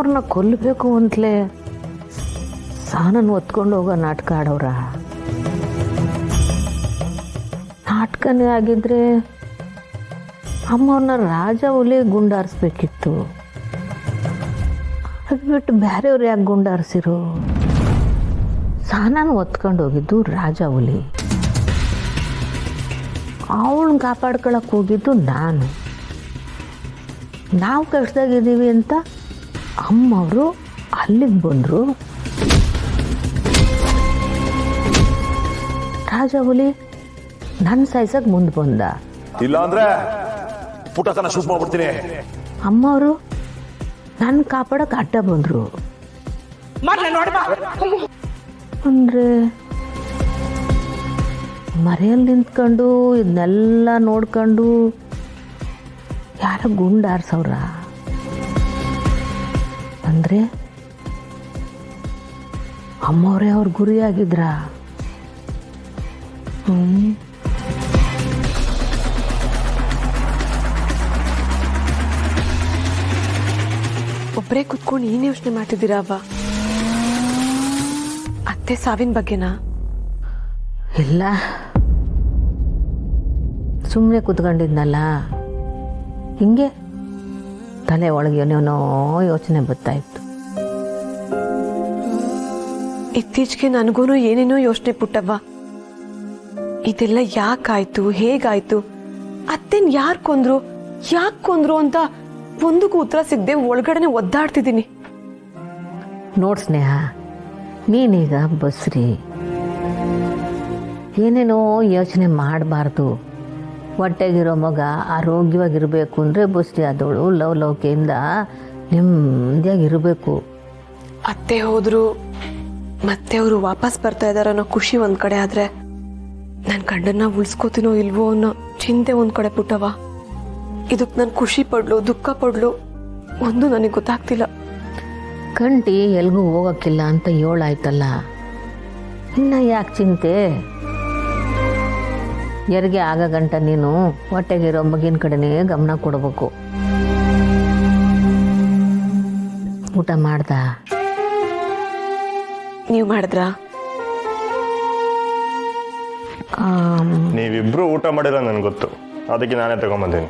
ಅವ್ರನ್ನ ಕೊಲ್ಲಬೇಕು ಅಂತಲೇ ಸಾನನ್ನು ಹೊತ್ಕೊಂಡು ಹೋಗೋ ನಾಟಕ ಆಡೋರ. ನಾಟಕನೇ ಆಗಿದ್ರೆ ಅಮ್ಮವ್ರನ್ನ ರಾಜ ಹುಲಿ ಗುಂಡಾರಿಸ್ಬೇಕಿತ್ತು. ಅದು ಬಿಟ್ಟು ಬೇರೆಯವ್ರು ಯಾಕೆ ಗುಂಡಾರಿಸಿರು? ಸಾನನ್ನು ಹೊತ್ಕೊಂಡು ಹೋಗಿದ್ದು ರಾಜ ಹುಲಿ, ಅವಳನ್ನ ಕಾಪಾಡ್ಕೊಳಕ್ಕೆ ಹೋಗಿದ್ದು ನಾನು. ನಾವು ಕಷ್ಟದಾಗಿದ್ದೀವಿ ಅಂತ ಅಮ್ಮವರು ಅಲ್ಲಿಗೆ ಬಂದರು. ರಾಜ ಹುಲಿ ನನ್ನ ಸಾಯ್ಸಕ್ಕೆ ಮುಂದೆ ಬಂದ. ಇಲ್ಲ ಅಂದ್ರೆ ಪುಟಕನ ಶೂಟ್ ಮಾಡ್ಬಿಡ್ತೀನಿ. ಅಮ್ಮವರು ನನ್ನ ಕಾಪಾಡಕ್ಕೆ ಅಡ್ಡ ಬಂದರು. ಅಂದರೆ ಮರೆಯಲ್ಲಿ ನಿಂತ್ಕೊಂಡು ಇದನ್ನೆಲ್ಲ ನೋಡ್ಕೊಂಡು ಯಾರ ಗುಂಡಾರ್ಸವ್ರ? ಅಂದರೆ ಅಮ್ಮವರೇ ಅವ್ರ ಗುರಿಯಾಗಿದ್ರ? ಒಬ್ಬರೇ ಕುತ್ಕೊಂಡು ಏನ್ ಯೋಚನೆ ಮಾಡ್ತಿದ್ದೀರಾ ಅವ್ವ? ಅತ್ತೆ ಸಾವಿನ ಬಗ್ಗೆನಾ? ಇಲ್ಲ, ಸುಮ್ಮನೆ ಕೂತ್ಕೊಂಡಿದ್ನಲ್ಲ, ಹಿಂಗೆ ತಲೆ ಒಳಗೆ ಏನೇನೋ ಯೋಚನೆ ಬರ್ತಾ ಇತ್ತು. ಇತ್ತೀಚೆಗೆ ನನಗೂ ಏನೇನೋ ಯೋಚನೆ ಪುಟ್ಟವ್ವ. ಇದೆಲ್ಲ ಯಾಕಾಯ್ತು, ಹೇಗಾಯ್ತು, ಅತ್ತೆನ್ ಯಾರು ಕೊಂದ್ರು, ಯಾಕೆ ಕೊಂದ್ರು ಅಂತ ಒಂದಕ್ಕೂ ಉತ್ತರ ಸಿಗದೆ ಒಳಗಡೆನೆ ಒದ್ದಾಡ್ತಿದ್ದೀನಿ. ನೋಡ್ ಸ್ನೇಹ, ನೀನೀಗ ಬಸ್ರಿ, ಏನೇನೋ ಯೋಚನೆ ಮಾಡಬಾರ್ದು. ಹೊಟ್ಟೆಗಿರೋ ಮಗ ಆರೋಗ್ಯವಾಗಿರಬೇಕು ಅಂದರೆ ಬಸ್ರಿ ಆದವಳು ಲವಲವಿಕೆಯಿಂದ ನೆಮ್ಮದಿಯಾಗಿರಬೇಕು. ಅತ್ತೆ ಹೋದ್ರು ಮತ್ತೆ ಅವರು ವಾಪಸ್ ಬರ್ತಾ ಇದಾರೆ ಅನ್ನೋ ಖುಷಿ ಒಂದ್ ಕಡೆ ಆದ್ರೆ ನನ್ನ ಗಂಡನ್ನ ಉಳಿಸ್ಕೋತೀನೋ ಇಲ್ವೋ ಅನ್ನೋ ಚಿಂತೆ ಒಂದ್ ಕಡೆ ಪುಟ್ಟವ. ಇದಕ್ಕೆ ನಾನು ಖುಷಿ ಪಡ್ಲು ದುಃಖ ಪಡ್ಲು ಒಂದು ನನಗೆ ಗೊತ್ತಾಗ್ತಿಲ್ಲ. ಕಂಟಿ ಎಲ್ಗೂ ಹೋಗೋಕ್ಕಿಲ್ಲ ಅಂತ ಏಳಾಯ್ತಲ್ಲ, ಇನ್ನು ಯಾಕೆ ಚಿಂತೆ? ಹೆರಿಗೆ ಆಗ ಗಂಟ ನೀನು ಹೊಟ್ಟೆಗಿರೋ ಮಗಿನ ಕಡೆನೇ ಗಮನ ಕೊಡಬೇಕು. ಊಟ ಮಾಡ್ದ? ನೀವು ಮಾಡಿದ್ರಾ? ನೀವಿಬ್ರು ಊಟ ಮಾಡಿರೋ ನನ್ಗೆ ಗೊತ್ತು, ಅದಕ್ಕೆ ನಾನೇ ತಗೊಂಬಂದೀನಿ.